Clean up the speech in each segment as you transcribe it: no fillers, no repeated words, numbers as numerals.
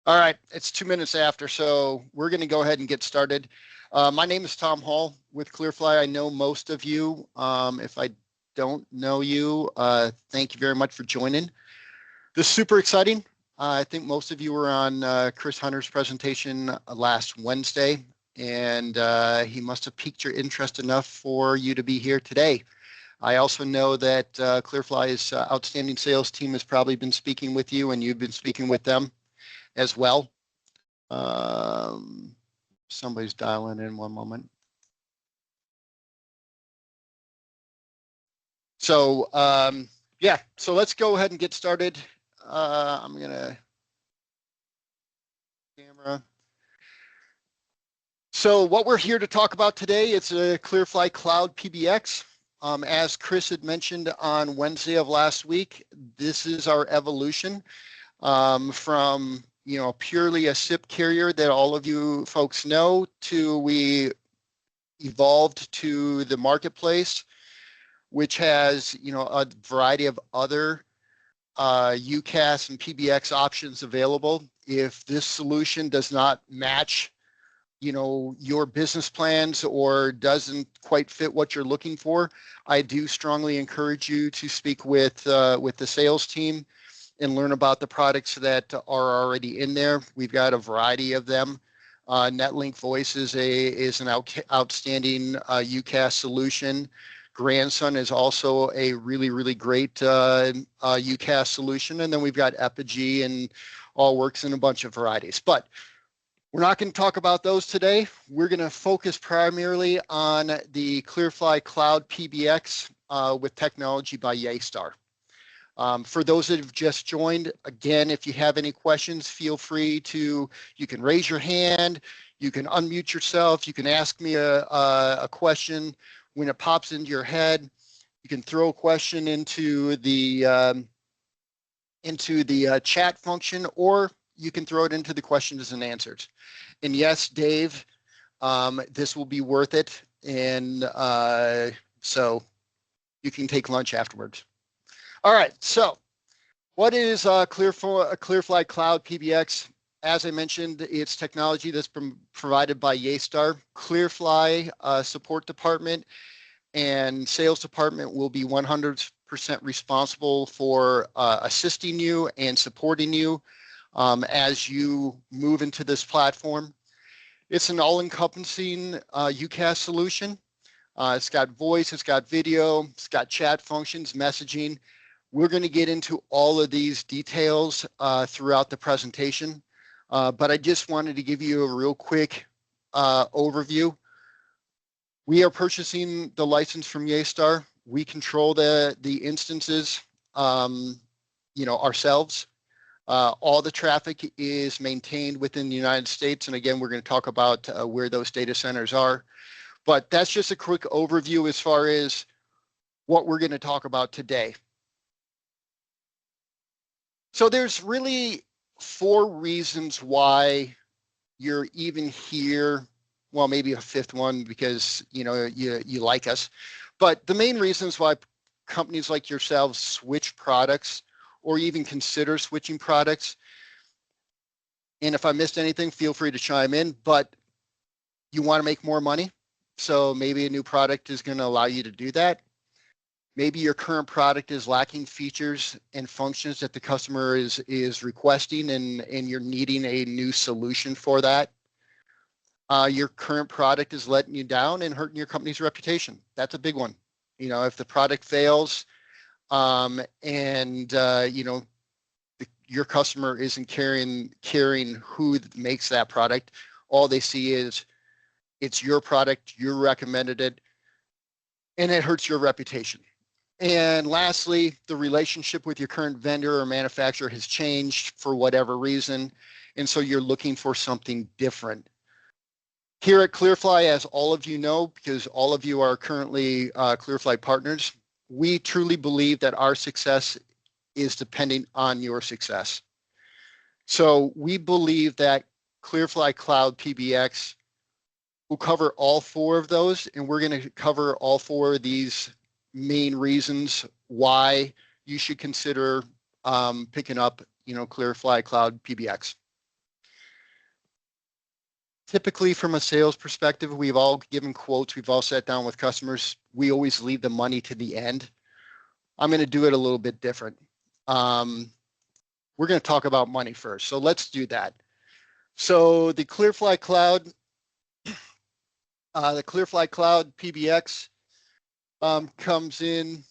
All right, it's 2 minutes after, so we're going to go ahead and get started. My name is Tom Hall with Clearfly. I know most of you. If I don't know you, thank you very much for joining. This is super exciting. I think most of you were on Chris Hunter's presentation last Wednesday, and he must have piqued your interest enough for you to be here today. I also know that Clearfly's outstanding sales team has probably been speaking with you, and you've been speaking with them as well. Somebody's dialing in, one moment. So yeah, so let's go ahead and get started. I'm gonna camera. So what we're here to talk about today, it's a Clearfly Cloud PBX. As Chris had mentioned on Wednesday of last week, this is our evolution from purely a SIP carrier that all of you folks know to we evolved to the marketplace, which has a variety of other UCaaS and PBX options available. If this solution does not match your business plans or doesn't quite fit what you're looking for, I do strongly encourage you to speak with the sales team and learn about the products that are already in there. We've got a variety of them. NetLink Voice is an outstanding UCaaS solution. Grandson is also a really great UCaaS solution. And then we've got Epigee and All Works in a bunch of varieties. But we're not going to talk about those today. We're going to focus primarily on the Clearfly Cloud PBX with technology by Yaystar. For those that have just joined, again, if you have any questions, feel free to, you can raise your hand, you can unmute yourself, you can ask me a question when it pops into your head. You can throw a question into the chat function, or you can throw it into the questions and answers. And yes, Dave, this will be worth it. And so you can take lunch afterwards. All right, so what is Clearfly Cloud PBX? As I mentioned, it's technology that's been provided by Yaystar. Clearfly support department and sales department will be 100% responsible for assisting you and supporting you as you move into this platform. It's an all-encompassing UCaaS solution. It's got voice, it's got video, it's got chat functions, messaging. We're going to get into all of these details throughout the presentation, but I just wanted to give you a real quick overview. We are purchasing the license from Yaystar. We control the instances, ourselves. All the traffic is maintained within the United States, and again, we're going to talk about where those data centers are. But that's just a quick overview as far as what we're going to talk about today. So there's really 4 reasons why you're even here. Well, maybe a 5th one because you like us. But the main reasons why companies like yourselves switch products or even consider switching products, and if I missed anything, feel free to chime in, but you want to make more money. So maybe a new product is going to allow you to do that. Maybe your current product is lacking features and functions that the customer is requesting, and you're needing a new solution for that. Your current product is letting you down and hurting your company's reputation. That's a big one. If the product fails your customer isn't caring who makes that product, all they see is it's your product, you recommended it, and it hurts your reputation. And lastly, the relationship with your current vendor or manufacturer has changed for whatever reason, and so you're looking for something different. Here at Clearfly, as all of you know, because all of you are currently Clearfly partners, we truly believe that our success is depending on your success. So we believe that Clearfly Cloud PBX will cover all 4 of those, and we're going to cover all 4 of these main reasons why you should consider picking up, Clearfly Cloud PBX. Typically, from a sales perspective, we've all given quotes. We've all sat down with customers. We always leave the money to the end. I'm going to do it a little bit different. We're going to talk about money first. So let's do that. So the Clearfly Cloud, PBX comes in.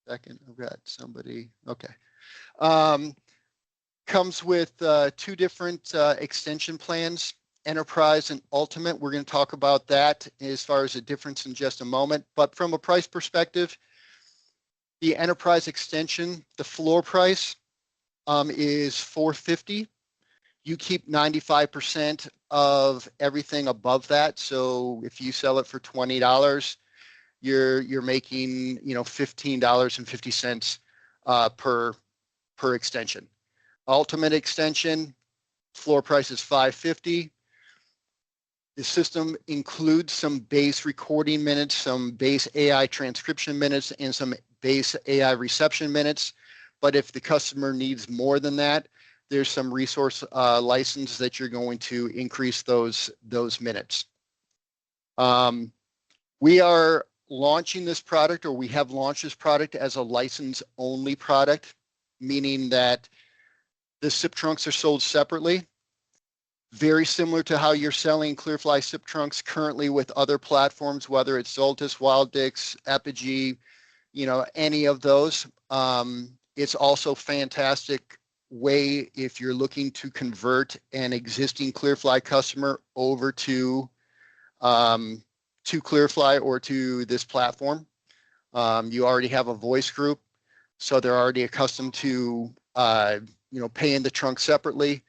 Second, I've got somebody. Okay. Comes with two different extension plans, Enterprise and Ultimate. We're going to talk about that as far as the difference in just a moment. But from a price perspective, the Enterprise extension, the floor price is $450. You keep 95% of everything above that. So if you sell it for $20, you're making $15.50 per extension. Ultimate extension, floor price is $550. The system includes some base recording minutes, some base AI transcription minutes, and some base AI reception minutes. But if the customer needs more than that, there's some resource license that you're going to increase those minutes. We are launching this product, or we have launched this product as a license-only product, meaning that the SIP trunks are sold separately. Very similar to how you're selling Clearfly SIP trunks currently with other platforms, whether it's Xoltus, WildDix, Apogee, any of those. It's also fantastic way if you're looking to convert an existing Clearfly customer over to Clearfly or to this platform. You already have a voice group, so they're already accustomed to paying the trunk separately.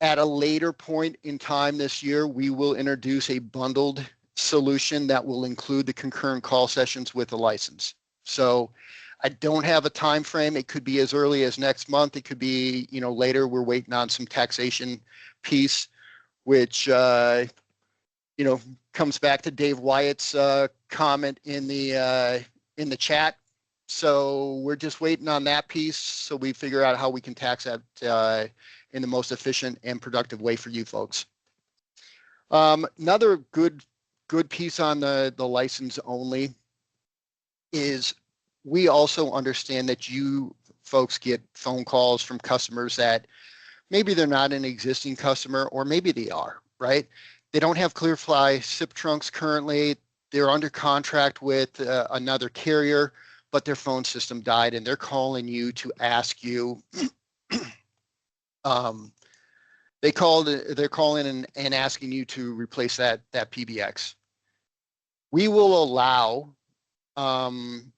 At a later point in time this year, we will introduce a bundled solution that will include the concurrent call sessions with a license. So I don't have a time frame. It could be as early as next month. It could be later. We're waiting on some taxation piece, which comes back to Dave Wyatt's comment in the chat. So we're just waiting on that piece, so we figure out how we can tax that in the most efficient and productive way for you folks. Another good piece on the license only is we also understand that you folks get phone calls from customers that maybe they're not an existing customer, or maybe they are, right? They don't have Clearfly SIP trunks currently. They're under contract with another carrier, but their phone system died, and they're calling you to ask you. They're calling and asking you to replace that PBX. We will allow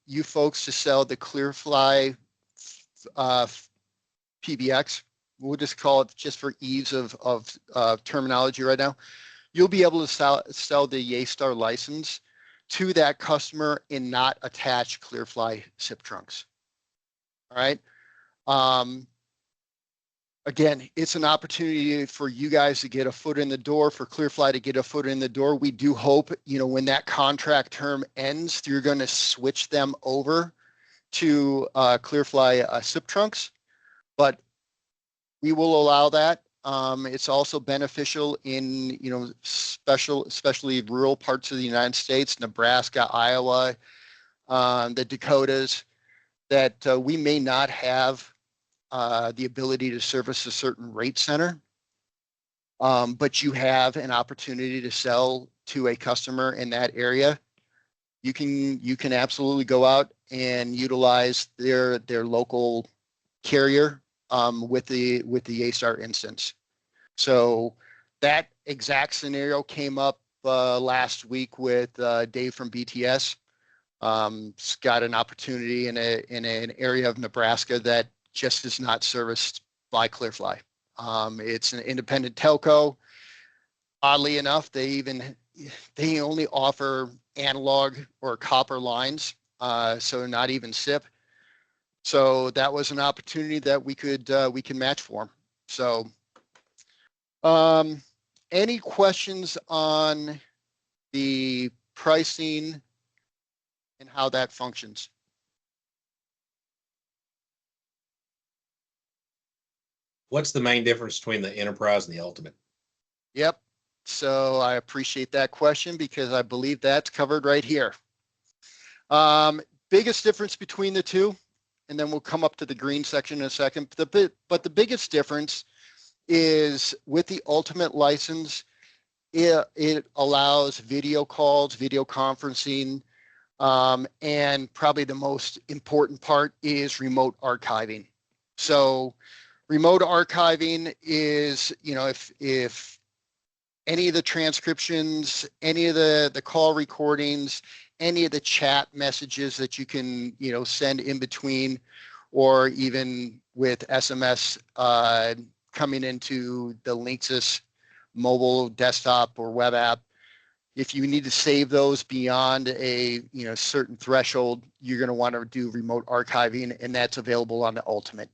you folks to sell the Clearfly PBX. We'll just call it, just for ease of terminology right now. You'll be able to sell the YayStar license to that customer and not attach Clearfly SIP trunks. All right. Again, it's an opportunity for you guys to get a foot in the door, for Clearfly to get a foot in the door. We do hope, when that contract term ends, you're going to switch them over to Clearfly SIP trunks, but we will allow that. It's also beneficial in, especially rural parts of the United States, Nebraska, Iowa, the Dakotas, that we may not have the ability to service a certain rate center, but you have an opportunity to sell to a customer in that area. You can absolutely go out and utilize their local carrier with the YayStar instance. So that exact scenario came up last week with Dave from BTS. He's got an opportunity in an area of Nebraska that just is not serviced by Clearfly. It's an independent telco. Oddly enough, they only offer analog or copper lines, so not even SIP. So that was an opportunity that we can match for. So, any questions on the pricing and how that functions? What's the main difference between the Enterprise and the Ultimate? Yep. So I appreciate that question because I believe that's covered right here. Biggest difference between the two, and then we'll come up to the green section in a second. But the biggest difference is with the Ultimate license, it allows video calls, video conferencing, and probably the most important part is remote archiving. So remote archiving is, if any of the transcriptions, any of the call recordings, any of the chat messages that you can, send in between, or even with SMS coming into the Linksys mobile, desktop, or web app, if you need to save those beyond a certain threshold, you're going to want to do remote archiving, and that's available on the Ultimate.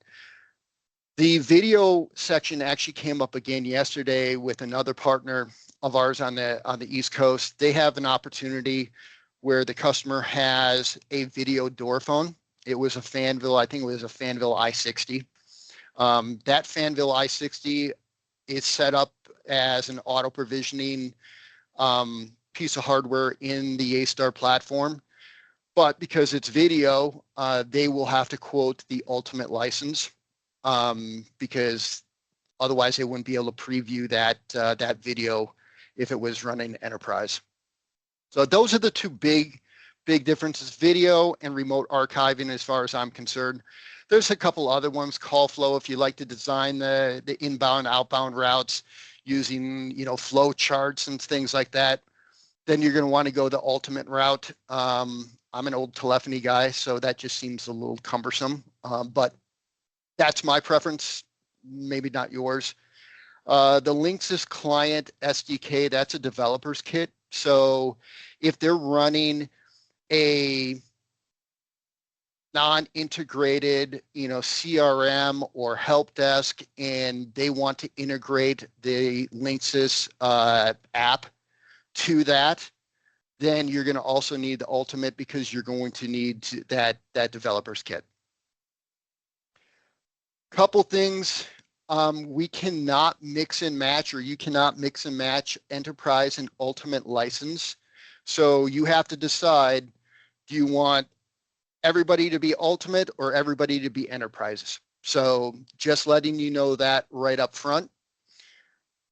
The video section actually came up again yesterday with another partner of ours on the East Coast. They have an opportunity where the customer has a video door phone. It was a Fanville, I think it was a Fanville i60. That Fanville i60 is set up as an auto provisioning piece of hardware in the A-Star platform. But because it's video, they will have to quote the Ultimate license because otherwise they wouldn't be able to preview that video if it was running enterprise. So those are the two big differences, video and remote archiving as far as I'm concerned. There's a couple other ones, call flow, if you like to design the inbound, outbound routes using, flow charts and things like that, then you're going to want to go the Ultimate route. I'm an old telephony guy, so that just seems a little cumbersome, but that's my preference, maybe not yours. The Linksys Client SDK, that's a developer's kit. So if they're running a non-integrated, CRM or help desk, and they want to integrate the Linksys app to that, then you're going to also need the Ultimate because you're going to need that developer's kit. Couple things. We cannot mix and match, or you cannot mix and match enterprise and Ultimate license. So you have to decide, do you want everybody to be Ultimate or everybody to be enterprises? So just letting you know that right up front.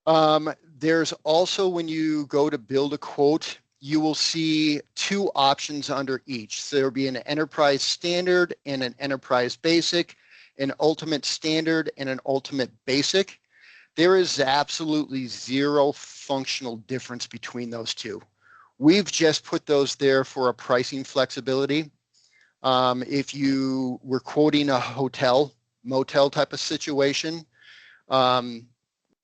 There's also, when you go to build a quote, you will see two options under each. So there'll be an enterprise standard and an enterprise basic, an Ultimate standard and an Ultimate basic. There is absolutely zero functional difference between those two. We've just put those there for a pricing flexibility. If you were quoting a hotel, motel type of situation,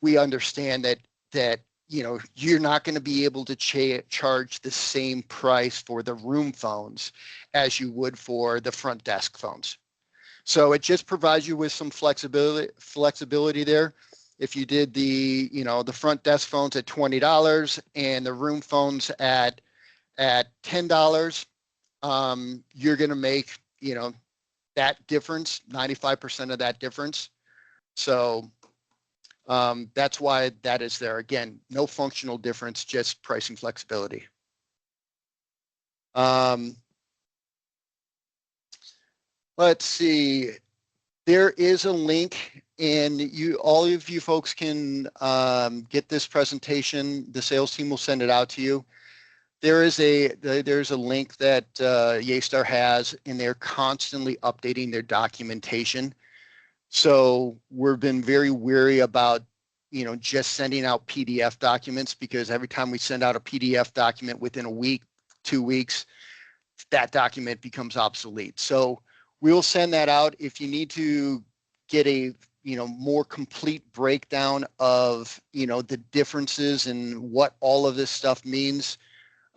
we understand that you're not going to be able to charge the same price for the room phones as you would for the front desk phones. So it just provides you with some flexibility there. If you did the front desk phones at $20 and the room phones at $10, you're going to make that difference, 95% of that difference. So that's why that is there. Again, no functional difference, just pricing flexibility. Let's see. There is a link, and all of you folks can get this presentation. The sales team will send it out to you. There's a link that Yaystar has, and they're constantly updating their documentation. So we've been very wary about just sending out PDF documents, because every time we send out a PDF document within a week, 2 weeks, that document becomes obsolete. So we'll send that out. If you need to get a more complete breakdown of the differences and what all of this stuff means,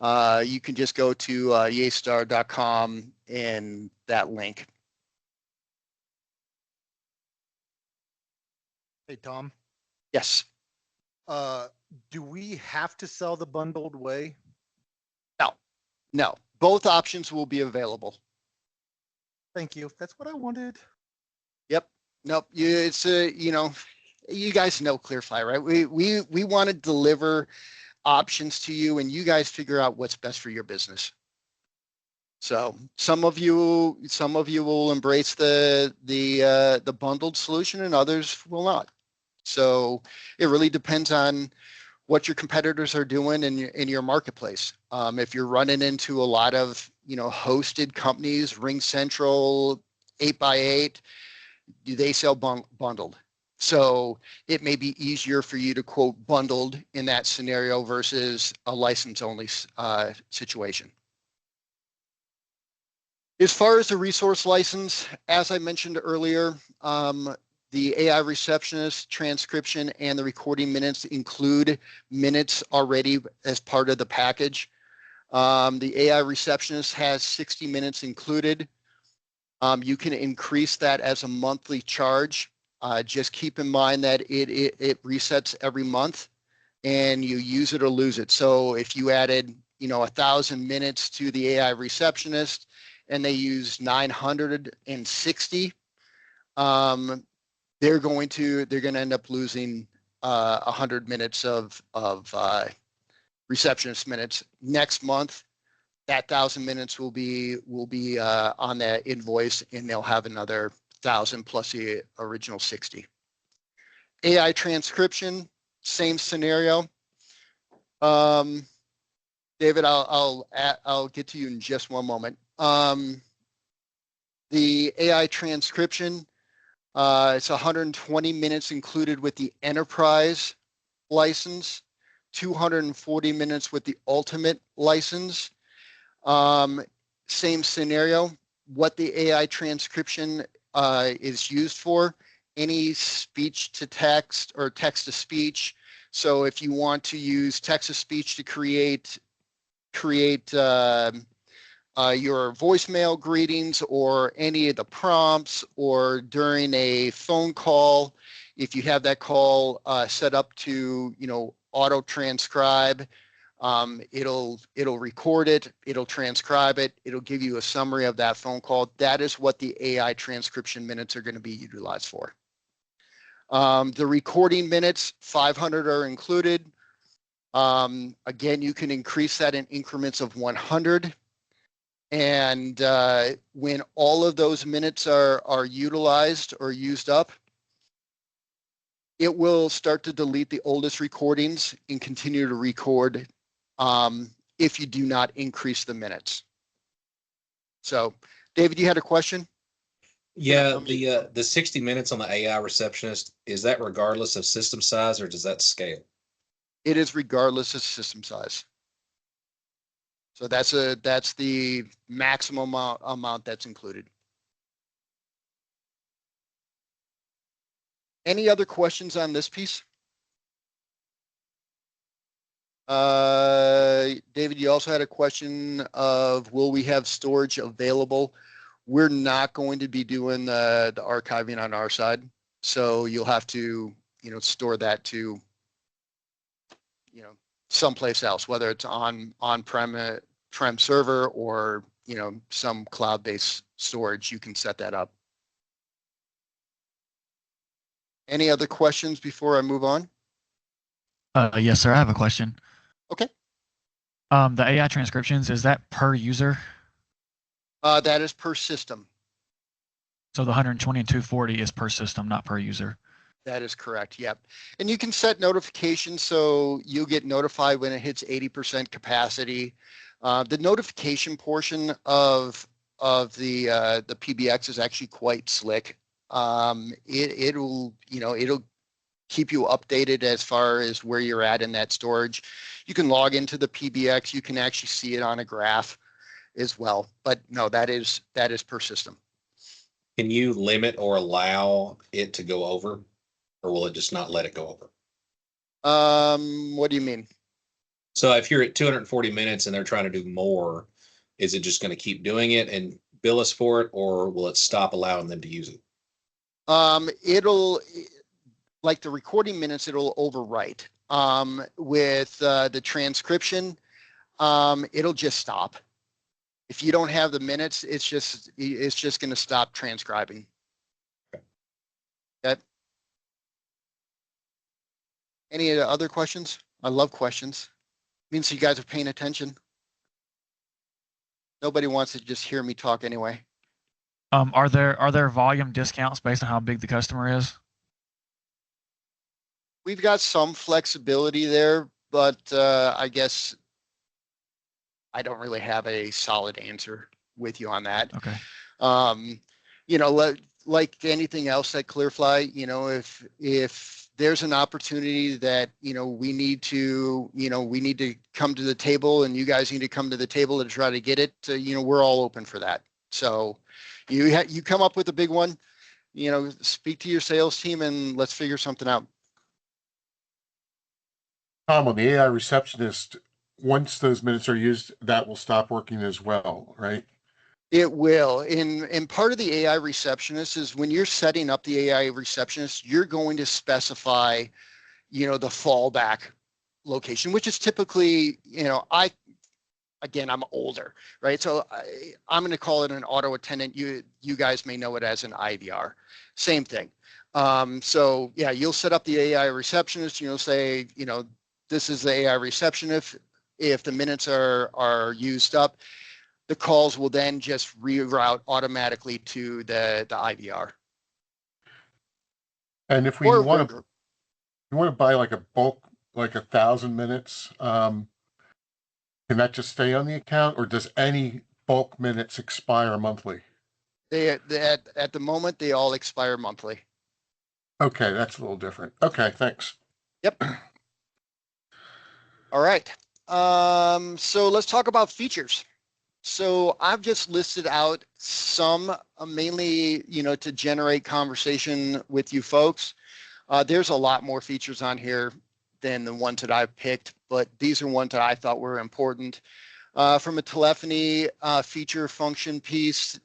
you can just go to yaystar.com and that link. Hey, Tom. Yes. Do we have to sell the bundled way? No. Both options will be available. Thank you. That's what I wanted. Yep. Nope. It's you guys know Clearfly, right? We want to deliver options to you, and you guys figure out what's best for your business. So some of you will embrace the bundled solution, and others will not. So it really depends on what your competitors are doing in your marketplace. If you're running into a lot of hosted companies, Ring Central, 8x8, do they sell bundled? So it may be easier for you to quote bundled in that scenario versus a license only situation. As far as the resource license, as I mentioned earlier, the AI receptionist transcription and the recording minutes include minutes already as part of the package. The AI receptionist has 60 minutes included. You can increase that as a monthly charge. Just keep in mind that it resets every month and you use it or lose it. So if you added 1,000 minutes to the AI receptionist and they use 960, they're going to end up losing 100 minutes of receptionist minutes. Next month, that 1,000 minutes will be on that invoice, and they'll have another 1,000 plus the original 60. AI transcription, same scenario. David, I'll get to you in just one moment. The AI transcription, it's 120 minutes included with the enterprise license, 240 minutes with the ultimate license. Same scenario. What the AI transcription is used for, any speech to text or text to speech. So if you want to use text to speech to create your voicemail greetings or any of the prompts, or during a phone call, if you have that call set up to auto transcribe, it'll record it, it'll transcribe it, it'll give you a summary of that phone call. That is what the AI transcription minutes are going to be utilized for. The recording minutes, 500 are included. Again, you can increase that in increments of 100. And when all of those minutes are utilized or used up, it will start to delete the oldest recordings and continue to record if you do not increase the minutes. So, David, you had a question? Yeah, the 60 minutes on the AI receptionist, is that regardless of system size, or does that scale? It is regardless of system size. So that's the maximum amount that's included. Any other questions on this piece? David, you also had a question of, will we have storage available? We're not going to be doing the archiving on our side. So you'll have to, store that to, someplace else, whether it's on-prem server or, some cloud-based storage, you can set that up. Any other questions before I move on? Yes, sir. I have a question. Okay. The AI transcriptions, is that per user? That is per system. So the 120 and 240 is per system, not per user. That is correct. Yep. And you can set notifications so you'll get notified when it hits 80% capacity. The notification portion of the PBX is actually quite slick. It'll keep you updated as far as where you're at in that storage. You can log into the PBX. You can actually see it on a graph as well. But no, that is per system. Can you limit or allow it to go over, or will it just not let it go over? What do you mean? So if you're at 240 minutes and they're trying to do more, is it just going to keep doing it and bill us for it, or will it stop allowing them to use it? It'll, like the recording minutes, it'll overwrite. With the transcription, it'll just stop. If you don't have the minutes, it's just going to stop transcribing. Okay. Any other questions? I love questions. Means you guys are paying attention. Nobody wants to just hear me talk anyway. Are there volume discounts based on how big the customer is? We've got some flexibility there, but I guess I don't really have a solid answer with you on that. Okay. You know, like anything else at Clearfly, you know, if there's an opportunity that, you know, we need to come to the table and you guys need to come to the table to try to get it, you know, we're all open for that. So you come up with a big one, you know, speak to your sales team and let's figure something out. Tom, on the AI receptionist, once those minutes are used, that will stop working as well, right? It will. And part of the AI receptionist is when you're setting up the AI receptionist, you're going to specify, you know, the fallback location, which is typically, you know, I'm older, right? So I'm going to call it an auto attendant. You guys may know it as an IVR. Same thing. So yeah, you'll set up the AI receptionist. You'll say, you know, this is the AI receptionist. If the minutes are used up, the calls will then just reroute automatically to the IVR. And if we want to buy like a bulk, like 1,000 minutes, can that just stay on the account, or does any bulk minutes expire monthly? They at the moment they all expire monthly. Okay, that's a little different. Okay, thanks. Yep. All right. So let's talk about features. So I've just listed out some, mainly, you know, to generate conversation with you folks. There's a lot more features on here than the ones that I've picked, but these are ones that I thought were important. From a telephony feature function piece,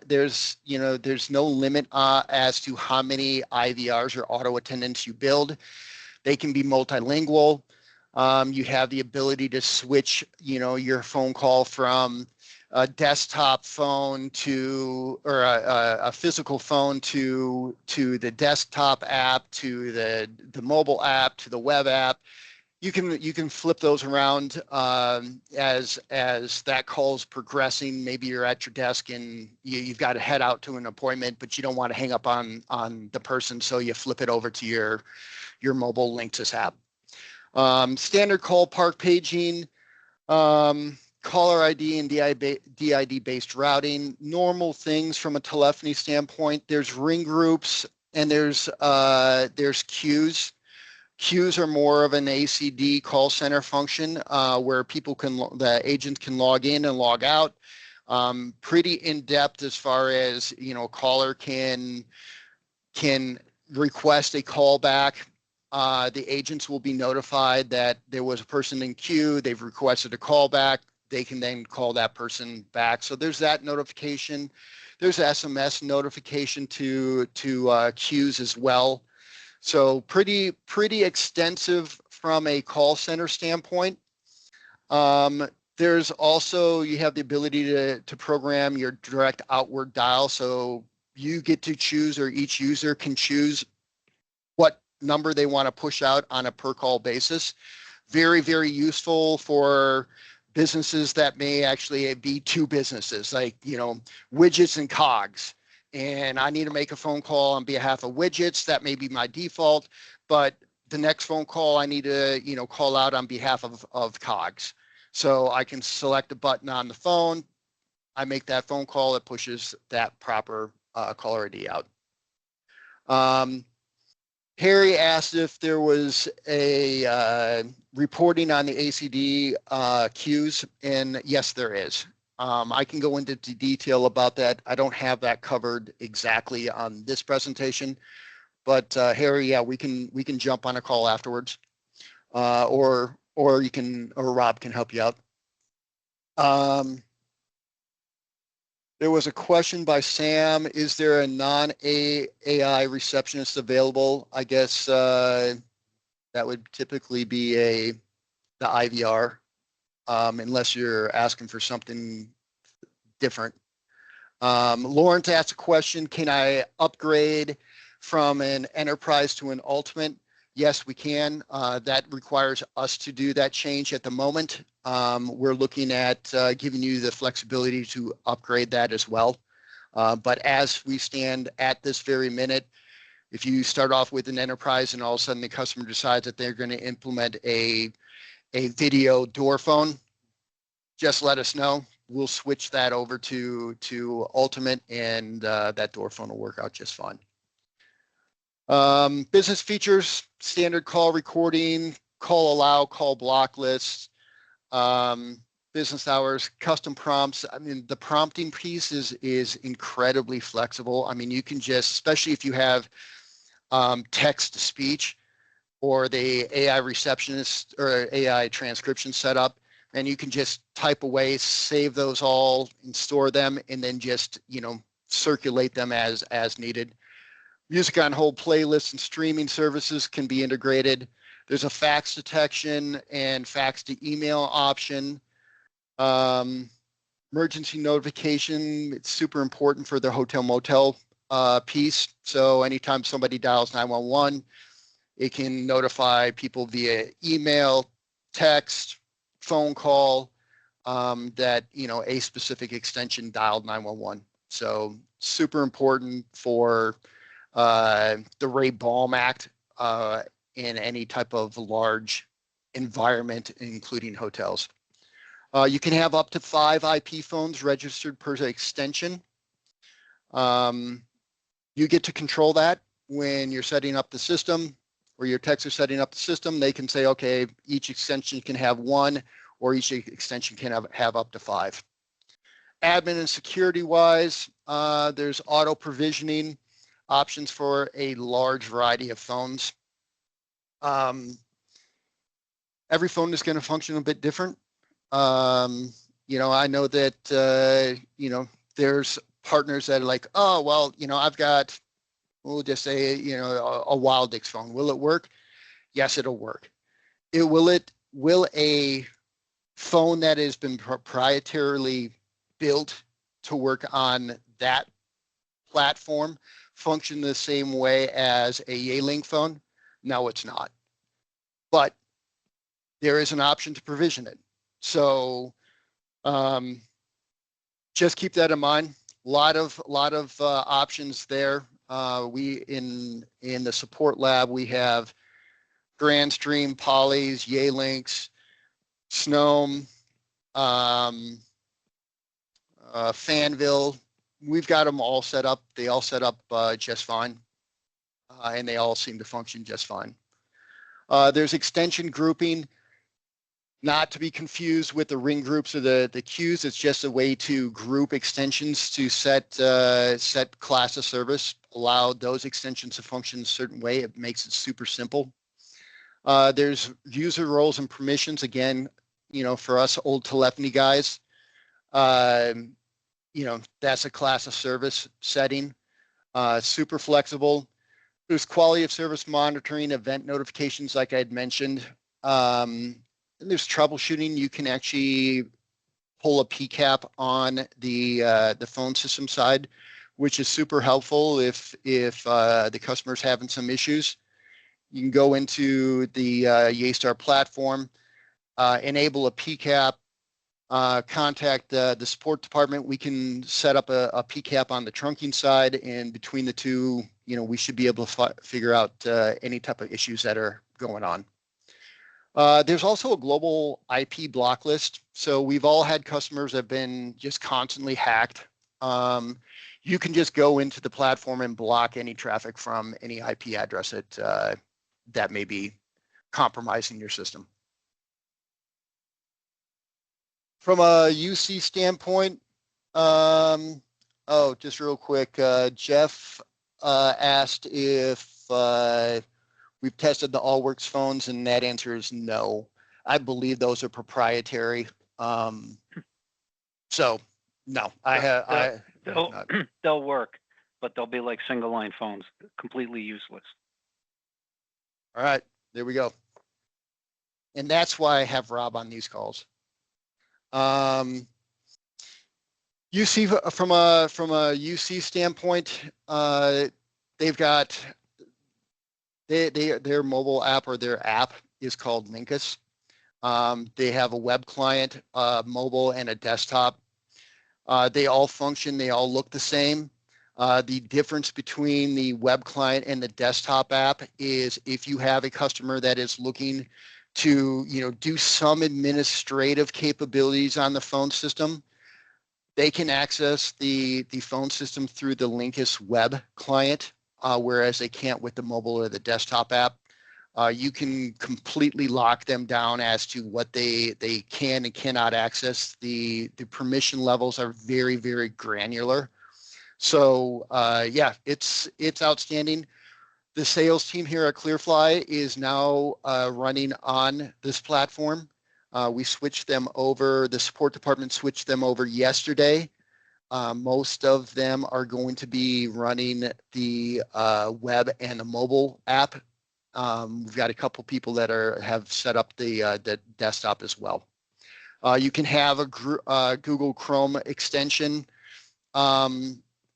there's no limit as to how many IVRs or auto attendants you build. They can be multilingual. You have the ability to switch, you know, your phone call from a desktop phone to, or a physical phone to the desktop app, to the mobile app, to the web app. You can flip those around as that call's progressing. Maybe you're at your desk and you've got to head out to an appointment, but you don't want to hang up on the person, so you flip it over to your mobile Linksys app. Standard call park paging, caller ID and DID based routing, normal things from a telephony standpoint. There's ring groups and there's queues. Queues are more of an ACD call center function where the agents can log in and log out. Pretty in depth as far as, you know, caller can request a call back. The agents will be notified that there was a person in queue. They've requested a call back. They can then call that person back. So there's that notification. There's SMS notification to queues as well. So pretty extensive from a call center standpoint. There's also, you have the ability to program your direct outward dial. So you get to choose, or each user can choose what number they want to push out on a per call basis. Very, very useful for businesses that may actually be two businesses, like, you know, widgets and cogs. And I need to make a phone call on behalf of widgets. That may be my default, but the next phone call I need to, you know, call out on behalf of cogs. So I can select a button on the phone. I make that phone call. It pushes that proper caller ID out. Harry asked if there was a reporting on the ACD queues, and yes, there is. I can go into detail about that. I don't have that covered exactly on this presentation, but Harry, yeah, we can jump on a call afterwards, or Rob can help you out. There was a question by Sam. Is there a non-AI receptionist available? I guess that would typically be the IVR, unless you're asking for something different. Lawrence asked a question, can I upgrade from an enterprise to an ultimate? Yes, we can. That requires us to do that change at the moment. We're looking at giving you the flexibility to upgrade that as well. But as we stand at this very minute, if you start off with an enterprise and all of a sudden the customer decides that they're going to implement a video door phone, just let us know. We'll switch that over to Ultimate, and that door phone will work out just fine. Business features, standard call recording, call allow, call block lists, business hours, custom prompts. I mean, the prompting piece is incredibly flexible. I mean, you can just, especially if you have text to speech or the AI receptionist or AI transcription set up, and you can just type away, save those all and store them, and then just, circulate them as needed. Music on hold playlists and streaming services can be integrated. There's a fax detection and fax to email option. Emergency notification, it's super important for the hotel motel piece. So anytime somebody dials 911, it can notify people via email, text, phone call that, a specific extension dialed 911. So super important for the Ray Baum Act in any type of large environment, including hotels. You can have up to 5 IP phones registered per extension. You get to control that when you're setting up the system, or your techs are setting up the system. They can say, okay, each extension can have 1, or each extension can have up to 5. Admin and security wise, there's auto provisioning options for a large variety of phones. Every phone is going to function a bit different. I know that, there's partners that are like, oh, well, I've got, we'll just say, a Wildix phone. Will it work? Yes, it'll work. Will a phone that has been proprietarily built to work on that platform function the same way as a Yealink phone? No, it's not. But there is an option to provision it. So just keep that in mind. A lot of options there. We in the support lab, we have Grandstream, Polys, Yealinks, Snome, Fanville. We've got them all set up. They all set up just fine, and they all seem to function just fine. There's extension grouping, not to be confused with the ring groups or the queues. It's just a way to group extensions to set class of service, allow those extensions to function a certain way. It makes it super simple. There's user roles and permissions. Again, for us old telephony guys, that's a class of service setting. Super flexible. There's quality of service monitoring, event notifications, like I had mentioned. And there's troubleshooting. You can actually pull a PCAP on the phone system side, which is super helpful if the customer's having some issues. You can go into the Yeastar platform, enable a PCAP, contact the support department. We can set up a PCAP on the trunking side, and between the two, we should be able to figure out any type of issues that are going on. There's also a global IP block list. So we've all had customers that have been just constantly hacked. You can just go into the platform and block any traffic from any IP address that may be compromising your system. From a UC standpoint, just real quick, Jeff asked if we've tested the Allworks phones, and that answer is no. I believe those are proprietary. So no, they'll work, but they'll be like single line phones, completely useless. All right, there we go. And that's why I have Rob on these calls. UC from a UC standpoint, they've got their mobile app or their app is called Linkus. They have a web client, mobile, and a desktop. They all function. They all look the same. The difference between the web client and the desktop app is if you have a customer that is looking to, do some administrative capabilities on the phone system, they can access the phone system through the Linkus web client, whereas they can't with the mobile or the desktop app. You can completely lock them down as to what they can and cannot access. The permission levels are very, very granular. So yeah, it's outstanding. The sales team here at Clearfly is now running on this platform. We switched them over. The support department switched them over yesterday. Most of them are going to be running the web and the mobile app. We've got a couple people that have set up the desktop as well. You can have a Google Chrome extension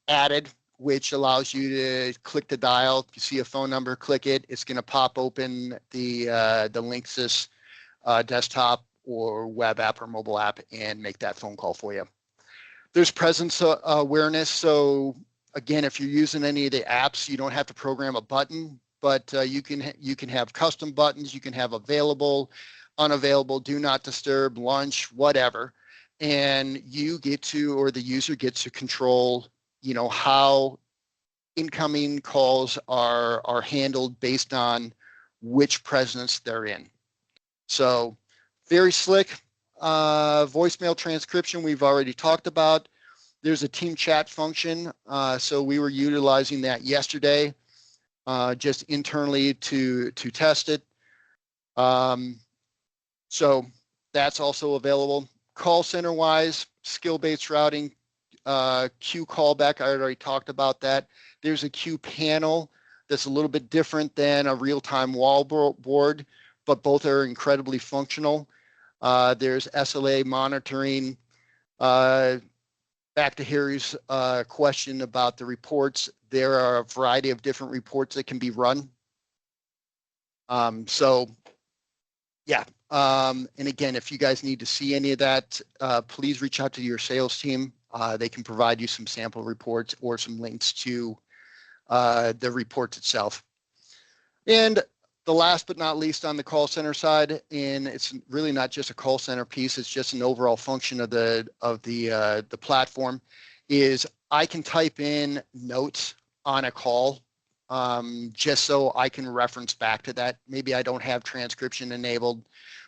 added, which allows you to click the dial. If you see a phone number, click it. It's going to pop open the Linksys desktop or web app or mobile app and make that phone call for you. There's presence awareness. So again, if you're using any of the apps, you don't have to program a button, but you can have custom buttons. You can have available, unavailable, do not disturb, lunch, whatever, and you get to, or the user gets to control, how incoming calls are handled based on which presence they're in. So very slick. Voicemail transcription we've already talked about. There's a team chat function. So we were utilizing that yesterday, just internally to test it. So that's also available. Call center wise, skill-based routing, queue callback, I already talked about that. There's a queue panel that's a little bit different than a real-time wall board, but both are incredibly functional. There's SLA monitoring. Back to Harry's question about the reports, there are a variety of different reports that can be run. So yeah, and again, if you guys need to see any of that, please reach out to your sales team. They can provide you some sample reports or some links to the reports itself. And the last but not least on the call center side, and it's really not just a call center piece, it's just an overall function of the platform, is I can type in notes on a call just so I can reference back to that. Maybe I don't have transcription enabled,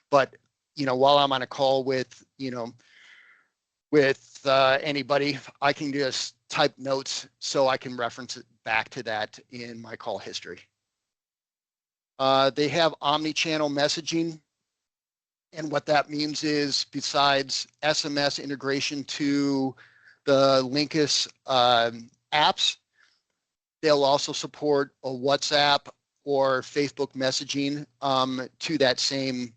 but while I'm on a call with anybody, I can just type notes so I can reference it back to that in my call history. They have omni-channel messaging, and what that means is besides SMS integration to the Linkus apps, they'll also support a WhatsApp or Facebook messaging to the same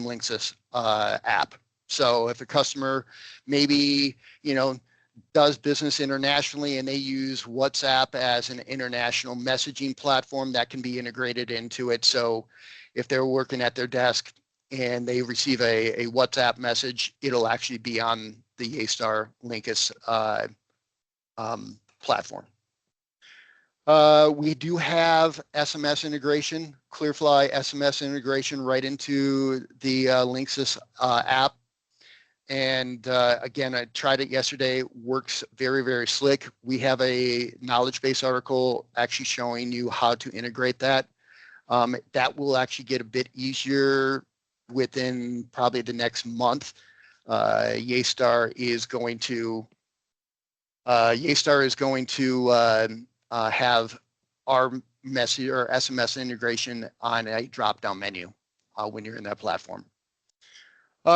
Linksys app. So if a customer maybe does business internationally and they use WhatsApp as an international messaging platform, that can be integrated into it. So if they're working at their desk and they receive a WhatsApp message, it'll actually be on the Yaystar Linkus platform. We do have SMS integration, Clearfly SMS integration right into the Linksys app. And again, I tried it yesterday, works very, very slick. We have a knowledge base article actually showing you how to integrate that. That will actually get a bit easier within probably the next month. Yaystar is going to have our message or SMS integration on a drop-down menu when you're in that platform.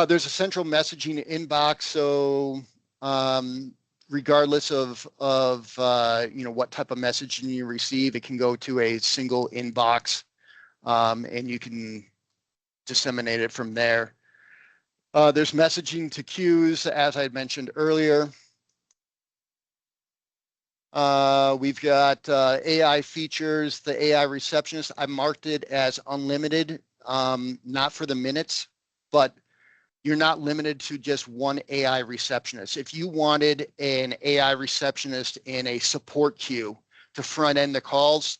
There's a central messaging inbox, so regardless of what type of messaging you receive, it can go to a single inbox, and you can disseminate it from there. There's messaging to queues, as I had mentioned earlier. We've got AI features, the AI receptionist. I marked it as unlimited, not for the minutes, but you're not limited to just one AI receptionist. If you wanted an AI receptionist in a support queue to front end the calls,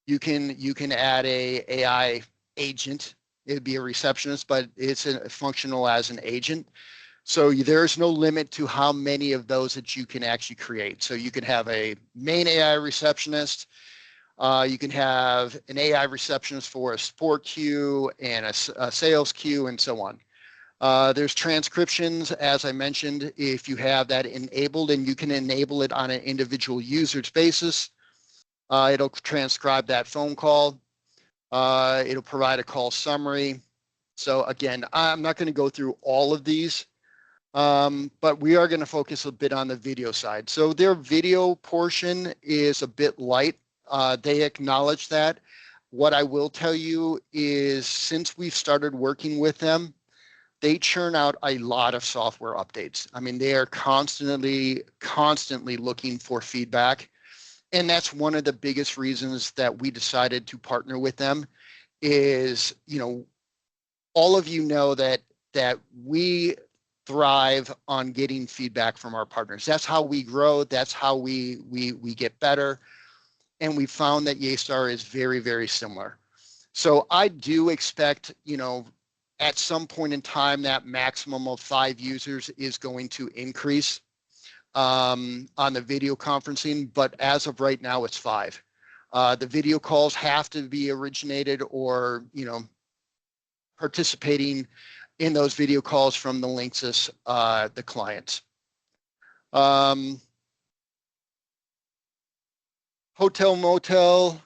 you can add a AI agent. It'd be a receptionist, but it's functional as an agent. So there's no limit to how many of those that you can actually create. So you can have a main AI receptionist. You can have an AI receptionist for a support queue and a sales queue and so on. There's transcriptions, as I mentioned, if you have that enabled, and you can enable it on an individual user's basis. It'll transcribe that phone call. It'll provide a call summary. So again, I'm not going to go through all of these. But we are going to focus a bit on the video side. So their video portion is a bit light. They acknowledge that. What I will tell you is since we've started working with them, they churn out a lot of software updates. I mean, they are constantly looking for feedback. And that's one of the biggest reasons that we decided to partner with them is, all of you know that we thrive on getting feedback from our partners. That's how we grow. That's how we get better. And we found that Yaystar is very, very similar. So I do expect, at some point in time, that maximum of 5 users is going to increase on the video conferencing. But as of right now, it's 5. The video calls have to be originated or, participating in those video calls from the Linksys, the clients. Hotel motel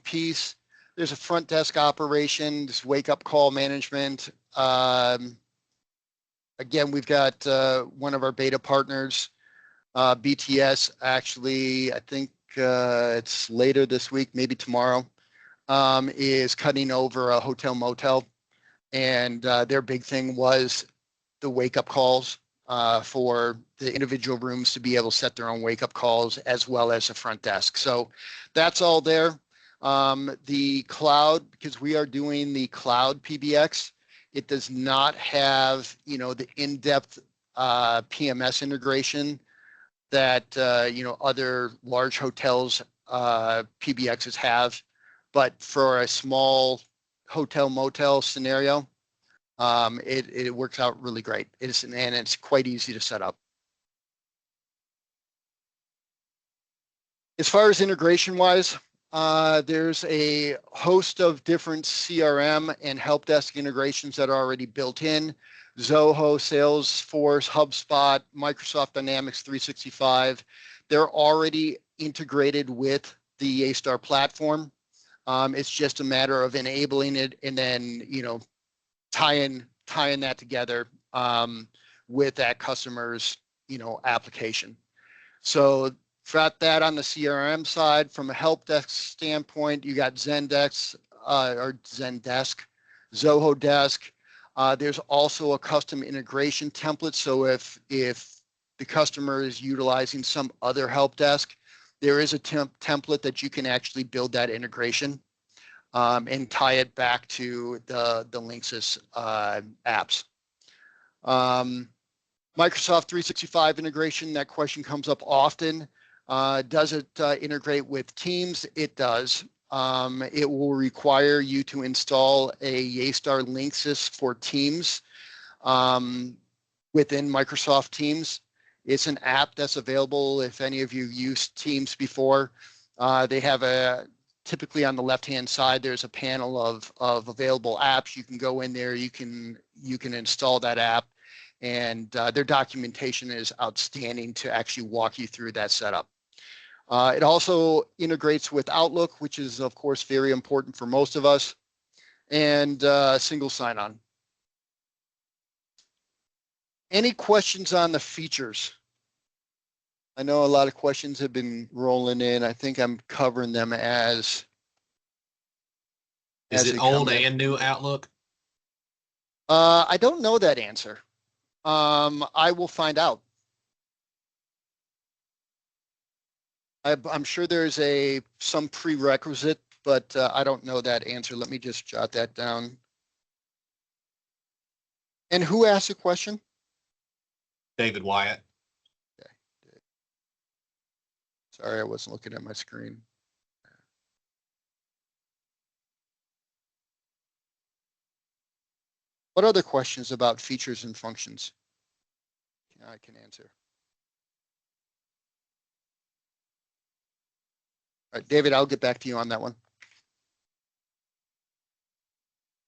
piece. There's a front desk operation, this wake up call management. Again, we've got one of our beta partners, BTS. Actually, I think it's later this week, maybe tomorrow, is cutting over a hotel motel. And their big thing was the wake up calls for the individual rooms to be able to set their own wake up calls as well as the front desk. So that's all there. The cloud, because we are doing the cloud PBX, it does not have, the in-depth PMS integration that, other large hotels PBXs have. But for a small hotel motel scenario, it works out really great. And it's quite easy to set up. As far as integration wise, there's a host of different CRM and help desk integrations that are already built in. Zoho, Salesforce, HubSpot, Microsoft Dynamics 365. They're already integrated with the Yaystar platform. It's just a matter of enabling it and then, tying that together with that customer's, application. So got that on the CRM side. From a help desk standpoint, you got Zendesk, Zoho Desk. There's also a custom integration template. So if the customer is utilizing some other help desk, there is a template that you can actually build that integration and tie it back to the Linksys apps. Microsoft 365 integration, that question comes up often. Does it integrate with Teams? It does. It will require you to install a Yaystar Linksys for Teams within Microsoft Teams. It's an app that's available if any of you used Teams before. They have typically on the left-hand side, there's a panel of available apps. You can go in there, you can install that app, and their documentation is outstanding to actually walk you through that setup. It also integrates with Outlook, which is, of course, very important for most of us, and single sign-on. Any questions on the features? I know a lot of questions have been rolling in. I think I'm covering them as Is it old and new Outlook? I don't know that answer. I will find out. I'm sure there's some prerequisite, but I don't know that answer. Let me just jot that down. And who asked the question? David Wyatt. Sorry, I wasn't looking at my screen. What other questions about features and functions I can answer? All right, David, I'll get back to you on that one.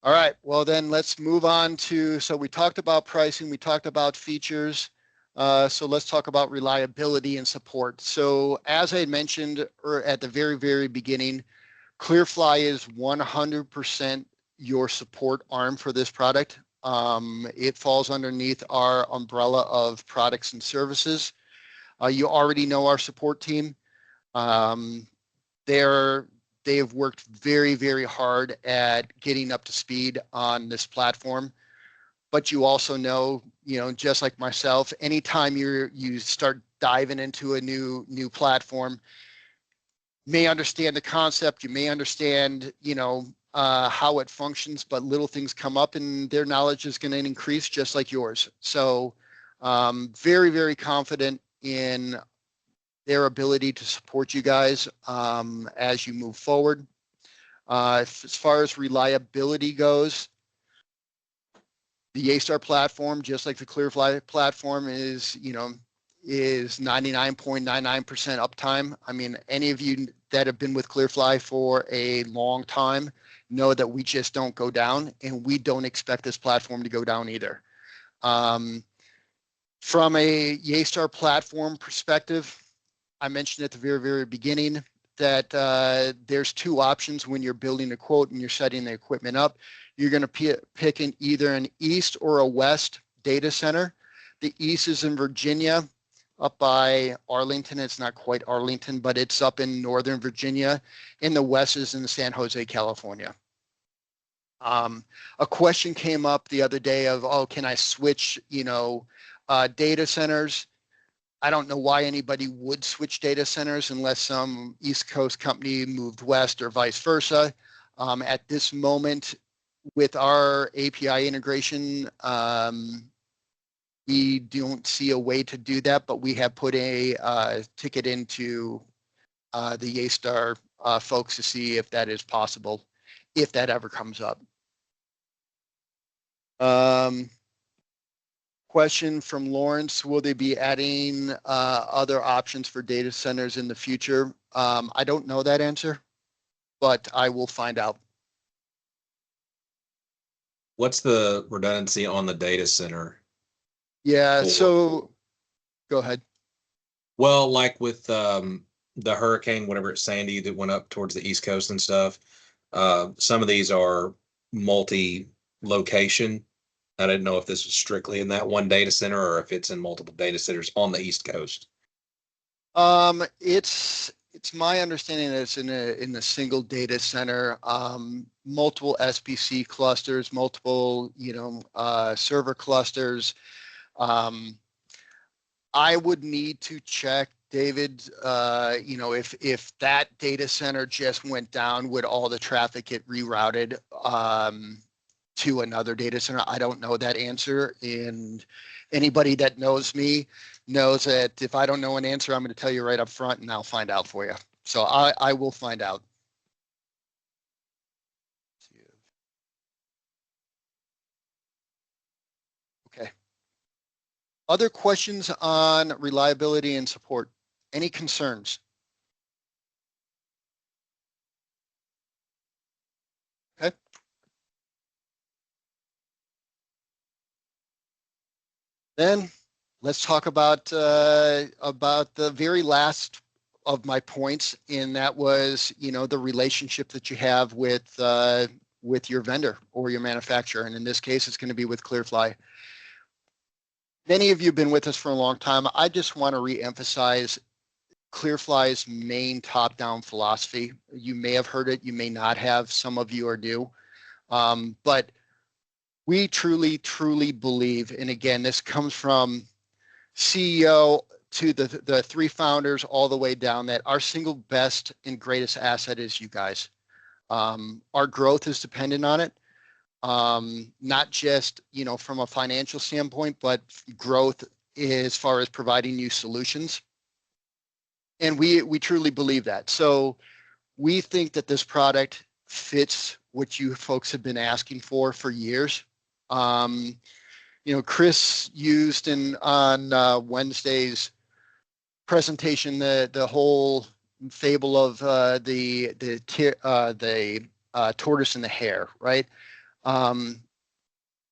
All right, well then let's move on to, so we talked about pricing, we talked about features. So let's talk about reliability and support. So as I mentioned at the very, very beginning, Clearfly is 100% your support arm for this product. It falls underneath our umbrella of products and services. You already know our support team. They have worked very, very hard at getting up to speed on this platform. But you also know, just like myself, anytime you start diving into a new platform, you may understand the concept, you may understand, how it functions, but little things come up and their knowledge is going to increase just like yours. So very, very confident in their ability to support you guys as you move forward. As far as reliability goes, the A-Star platform, just like the Clearfly platform, is 99.99% uptime. I mean, any of you that have been with Clearfly for a long time know that we just don't go down, and we don't expect this platform to go down either. From a A-Star platform perspective, I mentioned at the very, very beginning that there's two options when you're building a quote and you're setting the equipment up. You're going to pick either an east or a west data center. The east is in Virginia, up by Arlington. It's not quite Arlington, but it's up in Northern Virginia. And the west is in San Jose, California. A question came up the other day of, can I switch, data centers? I don't know why anybody would switch data centers unless some East Coast company moved west or vice versa. At this moment, with our API integration, we don't see a way to do that, but we have put a ticket into the A-Star folks to see if that is possible, if that ever comes up. Question from Lawrence, will they be adding other options for data centers in the future? I don't know that answer, but I will find out. What's the redundancy on the data center? Yeah, so go ahead. Well, like with the hurricane, whenever it's Sandy that went up towards the East Coast and stuff, some of these are multi-location. I didn't know if this was strictly in that one data center or if it's in multiple data centers on the East Coast. It's my understanding that it's in a single data center, multiple SPC clusters, multiple server clusters. I would need to check, David. If that data center just went down, would all the traffic get rerouted to another data center? I don't know that answer, and anybody that knows me knows that if I don't know an answer, I'm going to tell you right up front, and I'll find out for you. So I will find out. Okay. Other questions on reliability and support? Any concerns? Okay. Then let's talk about the very last of my points, and that was, the relationship that you have with your vendor or your manufacturer, and in this case, it's going to be with Clearfly. Many of you have been with us for a long time. I just want to re-emphasize Clearfly's main top-down philosophy. You may have heard it, you may not have. Some of you are new, but we truly believe, and again, this comes from CEO to the three founders all the way down, that our single best and greatest asset is you guys. Our growth is dependent on it. Not just, from a financial standpoint, but growth as far as providing you solutions. And we truly believe that. So we think that this product fits what you folks have been asking for years. Chris used on Wednesday's presentation the whole fable of the tortoise and the hare, right?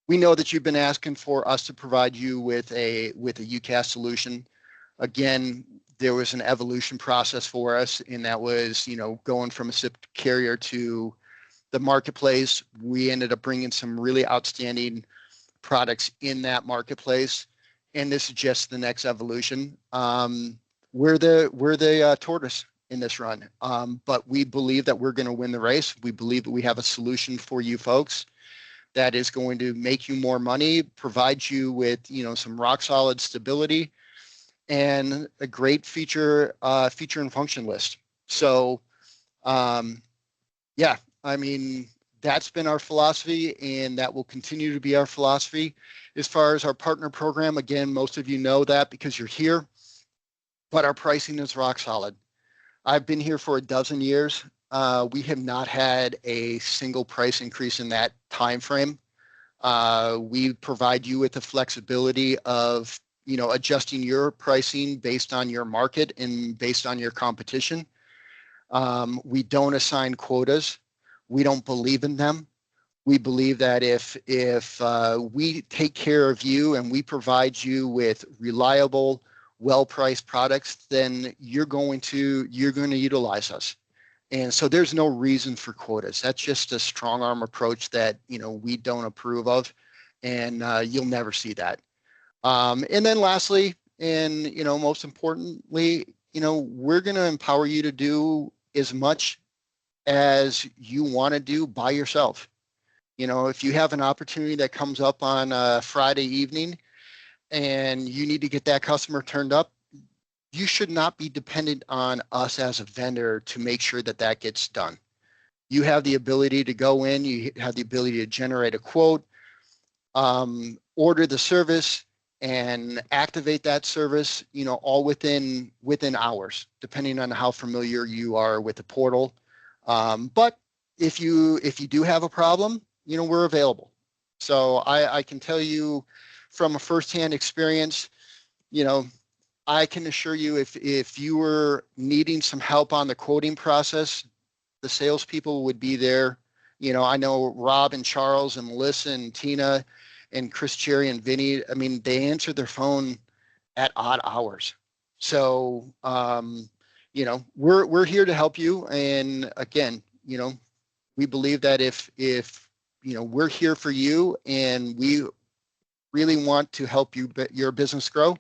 We know that you've been asking for us to provide you with a UCaaS solution. Again, there was an evolution process for us, and that was, going from a SIP carrier to the marketplace. We ended up bringing some really outstanding products in that marketplace, and this is just the next evolution. We're the tortoise in this run, but we believe that we're going to win the race. We believe that we have a solution for you folks that is going to make you more money, provide you with, some rock solid stability, and a great feature and function list. So, that's been our philosophy, and that will continue to be our philosophy. As far as our partner program, again, most of you know that because you're here, but our pricing is rock solid. I've been here for 12 years. We have not had a single price increase in that time frame. We provide you with the flexibility of, adjusting your pricing based on your market and based on your competition. We don't assign quotas. We don't believe in them. We believe that if we take care of you and we provide you with reliable, well-priced products, then you're going to utilize us. And so there's no reason for quotas. That's just a strong arm approach that, we don't approve of, and you'll never see that. And then lastly, and, most importantly, we're going to empower you to do as much as you want to do by yourself. If you have an opportunity that comes up on a Friday evening and you need to get that customer turned up, you should not be dependent on us as a vendor to make sure that gets done. You have the ability to go in, you have the ability to generate a quote, order the service, and activate that service, all within hours, depending on how familiar you are with the portal. But if you do have a problem, we're available. So I can tell you from a firsthand experience, I can assure you if you were needing some help on the quoting process, the salespeople would be there. I know Rob and Charles and Melissa and Tina and Chris Cherry and Vinny, they answer their phone at odd hours. So, we're here to help you. And again, we believe that if we're here for you and we really want to help your business grow,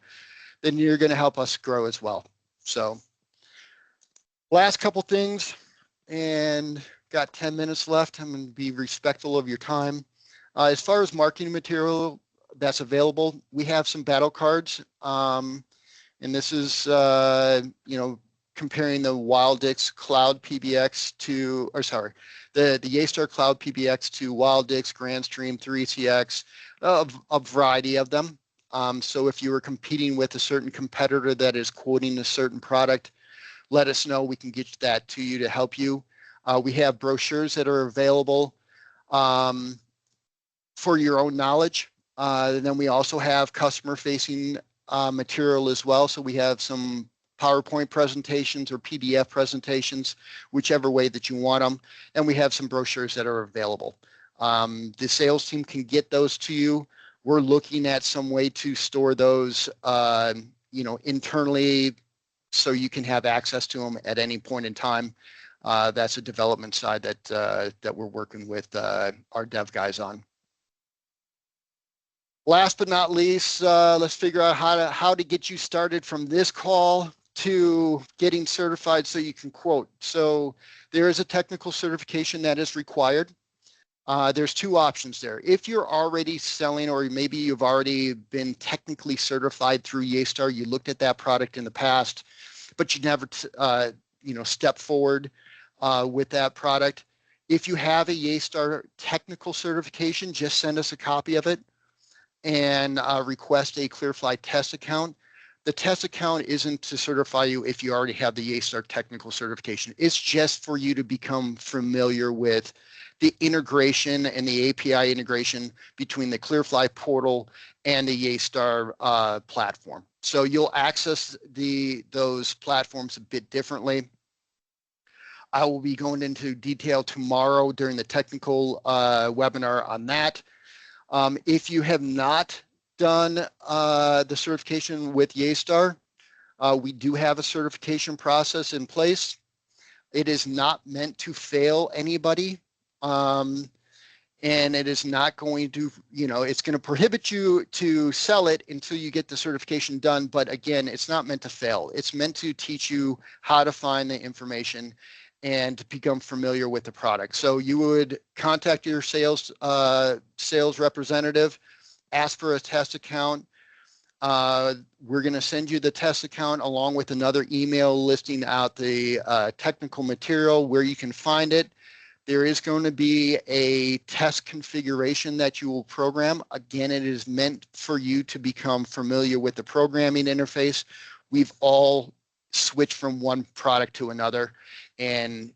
then you're going to help us grow as well. So last couple things, and got 10 minutes left. I'm going to be respectful of your time. As far as marketing material that's available, we have some battle cards. And this is, comparing the Wildix Cloud PBX to, the Yaystar Cloud PBX to Wildix, GrandStream, 3CX, a variety of them. So if you were competing with a certain competitor that is quoting a certain product, let us know. We can get that to you to help you. We have brochures that are available for your own knowledge. And then we also have customer-facing material as well. So we have some PowerPoint presentations or PDF presentations, whichever way that you want them. And we have some brochures that are available. The sales team can get those to you. We're looking at some way to store those, internally, so you can have access to them at any point in time. That's a development side that we're working with our dev guys on. Last but not least, let's figure out how to get you started from this call to getting certified so you can quote. So there is a technical certification that is required. There's two options there. If you're already selling, or maybe you've already been technically certified through Yaestar, you looked at that product in the past, but you never, step forward with that product. If you have a Yaestar technical certification, just send us a copy of it and request a Clearfly test account. The test account isn't to certify you if you already have the Yaestar technical certification. It's just for you to become familiar with the integration and the API integration between the Clearfly portal and the Yaestar platform. So you'll access those platforms a bit differently. I will be going into detail tomorrow during the technical webinar on that. If you have not done the certification with Yaestar, we do have a certification process in place. It is not meant to fail anybody. And it is not going to, it's going to prohibit you to sell it until you get the certification done. But again, it's not meant to fail. It's meant to teach you how to find the information and become familiar with the product. So you would contact your sales representative, ask for a test account. We're going to send you the test account along with another email listing out the technical material where you can find it. There is going to be a test configuration that you will program. Again, it is meant for you to become familiar with the programming interface. We've all switched from one product to another, and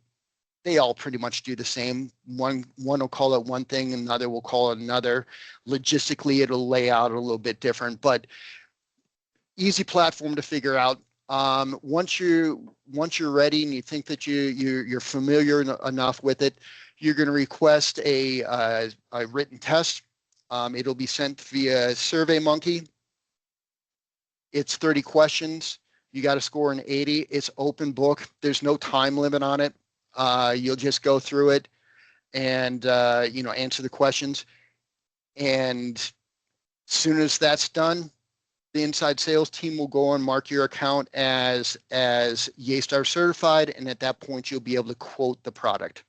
they all pretty much do the same. One will call it one thing, another will call it another. Logistically, it'll lay out a little bit different, but easy platform to figure out. Once you're ready and you think that you're familiar enough with it, you're going to request a written test. It'll be sent via SurveyMonkey. It's 30 questions. You got to score an 80. It's open book. There's no time limit on it. You'll just go through it and answer the questions. And as soon as that's done, the inside sales team will go and mark your account as Yaestar certified, and at that point you'll be able to quote the product.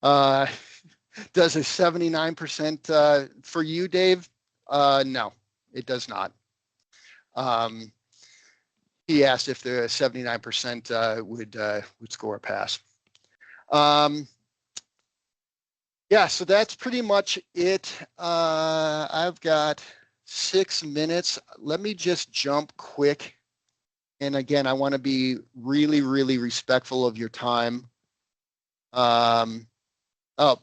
Does a 79% for you, Dave? No, it does not. He asked if the 79% would score a pass. Yeah, so that's pretty much it. I've got 6 minutes. Let me just jump quick. And again, I want to be really, really respectful of your time.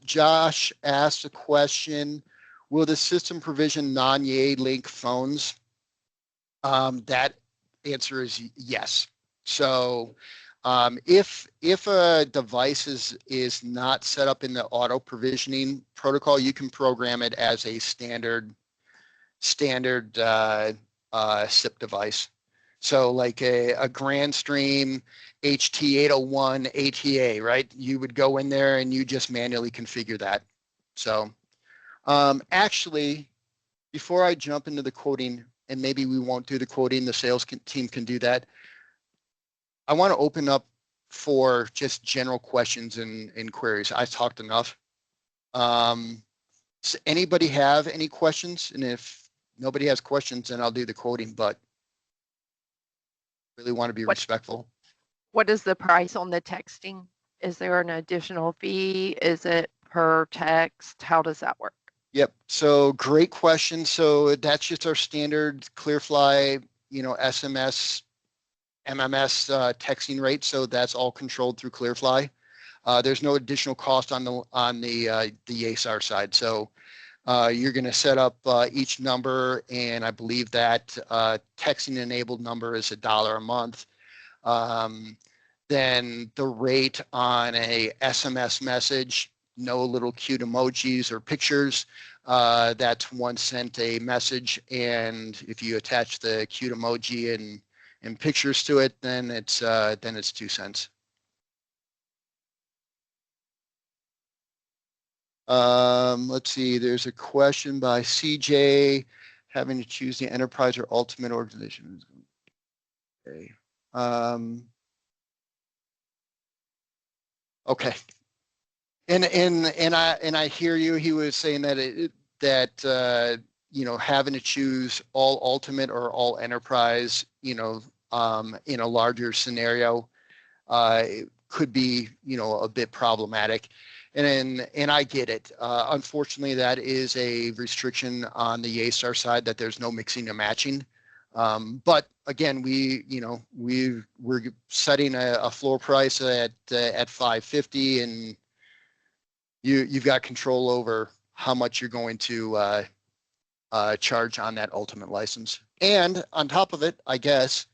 Josh asked a question. Will the system provision non-Yay-Link phones? That answer is yes. So if a device is not set up in the auto provisioning protocol, you can program it as a standard SIP device. So like a Grandstream HT801 ATA, right? You would go in there and you just manually configure that. So actually, before I jump into the quoting, and maybe we won't do the quoting, the sales team can do that, I want to open up for just general questions and queries. I've talked enough. Does anybody have any questions? And if nobody has questions, then I'll do the quoting, but really want to be respectful. What is the price on the texting? Is there an additional fee? Is it per text? How does that work? Yep. So great question. So that's just our standard Clearfly, SMS, MMS texting rate. So that's all controlled through Clearfly. There's no additional cost on the Yaestar side. So you're going to set up each number, and I believe that texting enabled number is $1 a month. Then the rate on a SMS message, no little cute emojis or pictures, that's 1 cent a message. And if you attach the cute emoji and pictures to it, then it's 2 cents. Let's see, there's a question by CJ, having to choose the enterprise or ultimate organization. Okay. Okay. And I hear you. He was saying that having to choose all ultimate or all enterprise, in a larger scenario, could be, a bit problematic. And I get it. Unfortunately, that is a restriction on the A-Star side, that there's no mixing and matching. But again, we're setting a floor price at $550, and you've got control over how much you're going to charge on that ultimate license. And on top of it, I guess,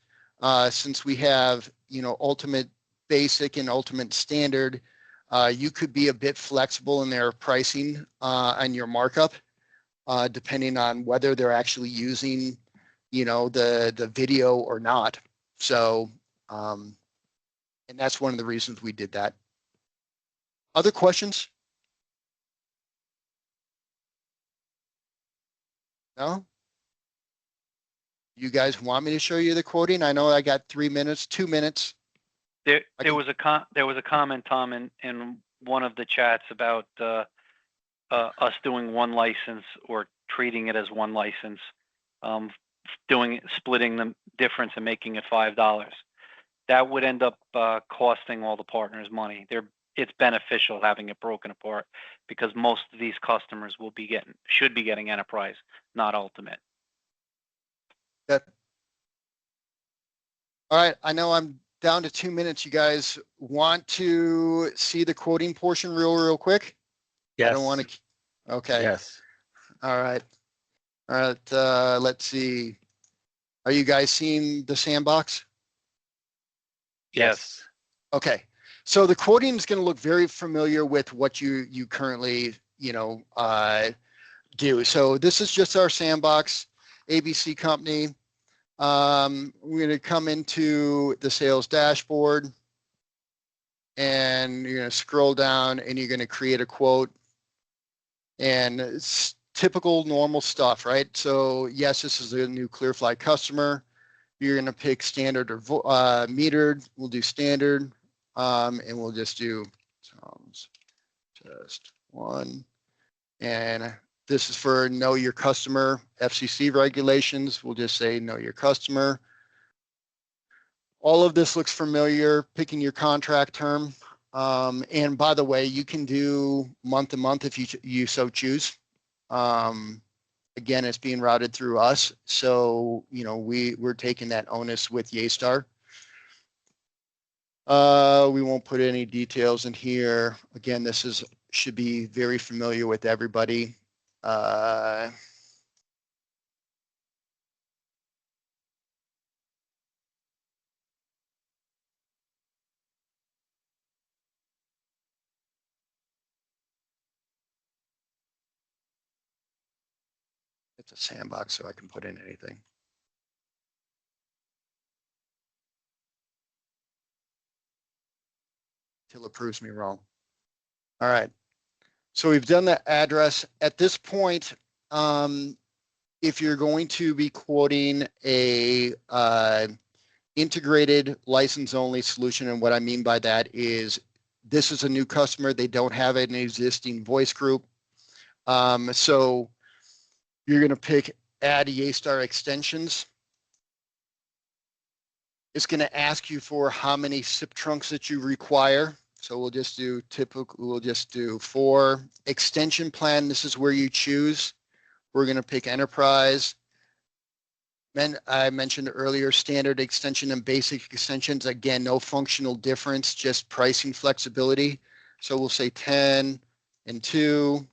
since we have, ultimate basic and ultimate standard, you could be a bit flexible in their pricing on your markup, depending on whether they're actually using, the video or not. So, and that's one of the reasons we did that. Other questions? No? You guys want me to show you the quoting? I know I got 3 minutes, 2 minutes. There was a comment, Tom, in one of the chats about us doing one license or treating it as one license, splitting the difference and making it $5. That would end up costing all the partners money. It's beneficial having it broken apart, because most of these customers should be getting enterprise, not ultimate. All right, I know I'm down to 2 minutes. You guys want to see the quoting portion real quick? Yes. I don't want to. Okay. Yes. All right. Let's see. Are you guys seeing the sandbox? Yes. Okay. So the quoting is going to look very familiar with what you currently, do. So this is just our sandbox, ABC company. We're going to come into the sales dashboard, and you're going to scroll down, and you're going to create a quote. And it's typical normal stuff, right? So yes, this is a new Clearfly customer. You're going to pick standard or metered. We'll do standard, and we'll just do test one. And this is for know your customer, FCC regulations. We'll just say know your customer. All of this looks familiar, picking your contract term. And by the way, you can do month to month if you so choose. Again, it's being routed through us. So, we're taking that onus with Yaystar. We won't put any details in here. Again, this should be very familiar with everybody. It's a sandbox, so I can put in anything. Till it proves me wrong. All right. So we've done the address. At this point, if you're going to be quoting a integrated license-only solution, and what I mean by that is this is a new customer. They don't have an existing voice group. So you're going to pick add Yaystar extensions. It's going to ask you for how many SIP trunks that you require. So we'll just do 4. Extension plan, this is where you choose. We're going to pick enterprise. Then I mentioned earlier, standard extension and basic extensions. Again, no functional difference, just pricing flexibility. So we'll say 10 and 2.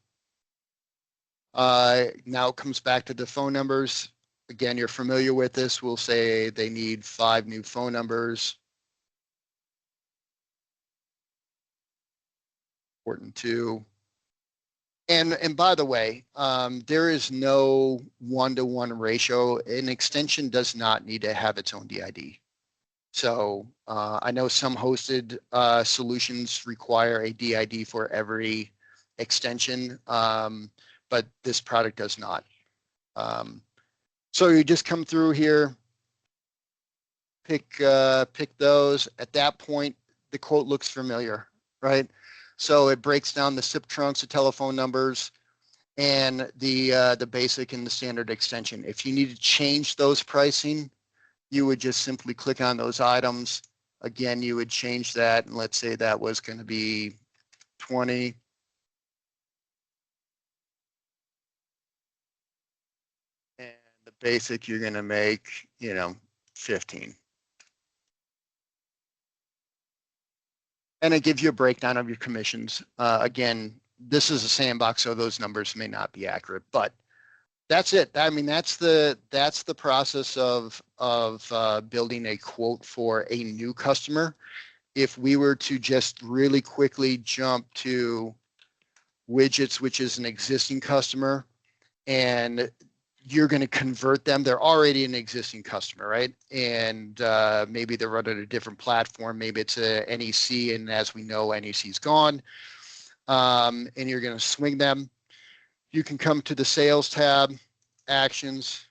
Now it comes back to the phone numbers. Again, you're familiar with this. We'll say they need 5 new phone numbers. Important too. And by the way, there is no 1-to-1 ratio. An extension does not need to have its own DID. So I know some hosted solutions require a DID for every extension, but this product does not. So you just come through here, pick those. At that point, the quote looks familiar, right? So it breaks down the SIP trunks, the telephone numbers, and the basic and the standard extension. If you need to change those pricing, you would just simply click on those items. Again, you would change that, and let's say that was going to be 20. And the basic, you're going to make, 15. And it gives you a breakdown of your commissions. Again, this is a sandbox, so those numbers may not be accurate, but that's it. I mean, that's the process of building a quote for a new customer. If we were to just really quickly jump to widgets, which is an existing customer, and you're going to convert them. They're already an existing customer, right? And maybe they're running a different platform. Maybe it's a NEC, and as we know, NEC's gone. And you're going to swing them. You can come to the sales tab, actions,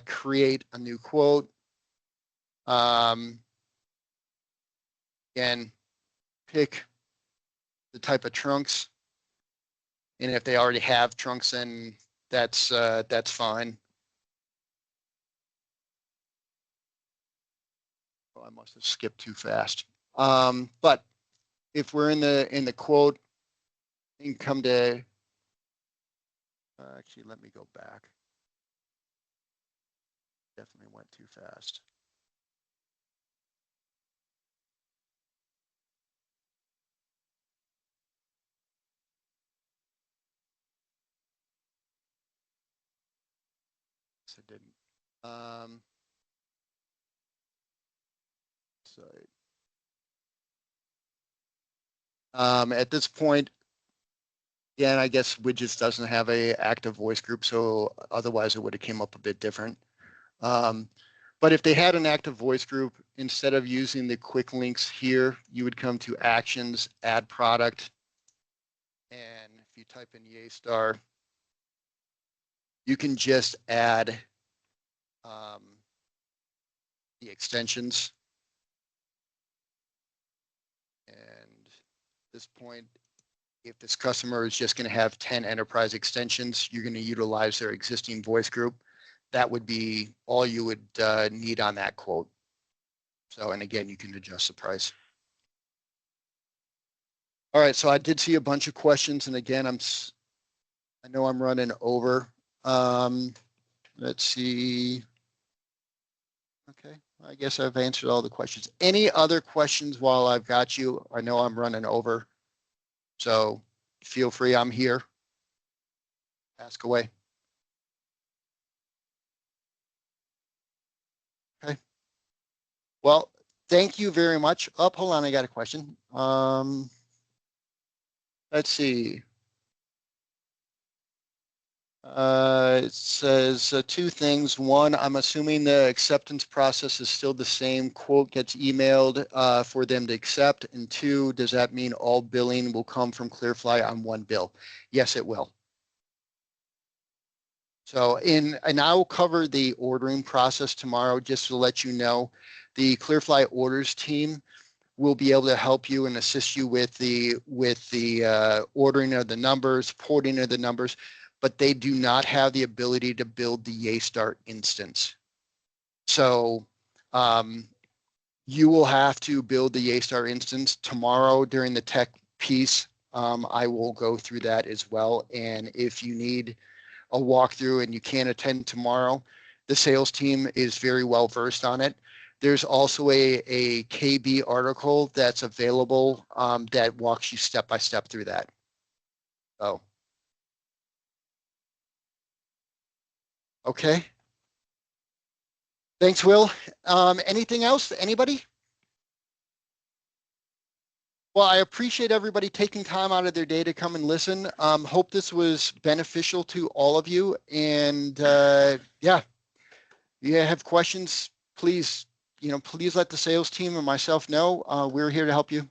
create a new quote. Again, pick the type of trunks. And if they already have trunks, then that's fine. Oh, I must have skipped too fast. But if we're in the quote, you can come to. Actually, let me go back. Definitely went too fast. I didn't. At this point, again, I guess widgets doesn't have a active voice group, so otherwise it would have came up a bit different. But if they had an active voice group, instead of using the quick links here, you would come to actions, add product, and if you type in Yaystar, you can just add the extensions. And at this point, if this customer is just going to have 10 enterprise extensions, you're going to utilize their existing voice group. That would be all you would need on that quote. So, and again, you can adjust the price. All right, so I did see a bunch of questions, and again, I know I'm running over. Let's see. Okay, I guess I've answered all the questions. Any other questions while I've got you? I know I'm running over, so feel free. I'm here. Ask away. Okay. Well, thank you very much. Oh, hold on, I got a question. Let's see. It says two things. One, I'm assuming the acceptance process is still the same. Quote gets emailed for them to accept. And two, does that mean all billing will come from Clearfly on one bill? Yes, it will. So and I will cover the ordering process tomorrow, just to let you know. The Clearfly orders team will be able to help you and assist you with the ordering of the numbers, porting of the numbers, but they do not have the ability to build the Yaystar instance. So you will have to build the Yaystar instance tomorrow during the tech piece. I will go through that as well. And if you need a walkthrough and you can't attend tomorrow, the sales team is very well versed on it. There's also a KB article that's available that walks you step by step through that. So. Okay. Thanks, Will. Anything else? Anybody? Well, I appreciate everybody taking time out of their day to come and listen. Hope this was beneficial to all of you. And yeah, if you have questions, please, please let the sales team and myself know. We're here to help you.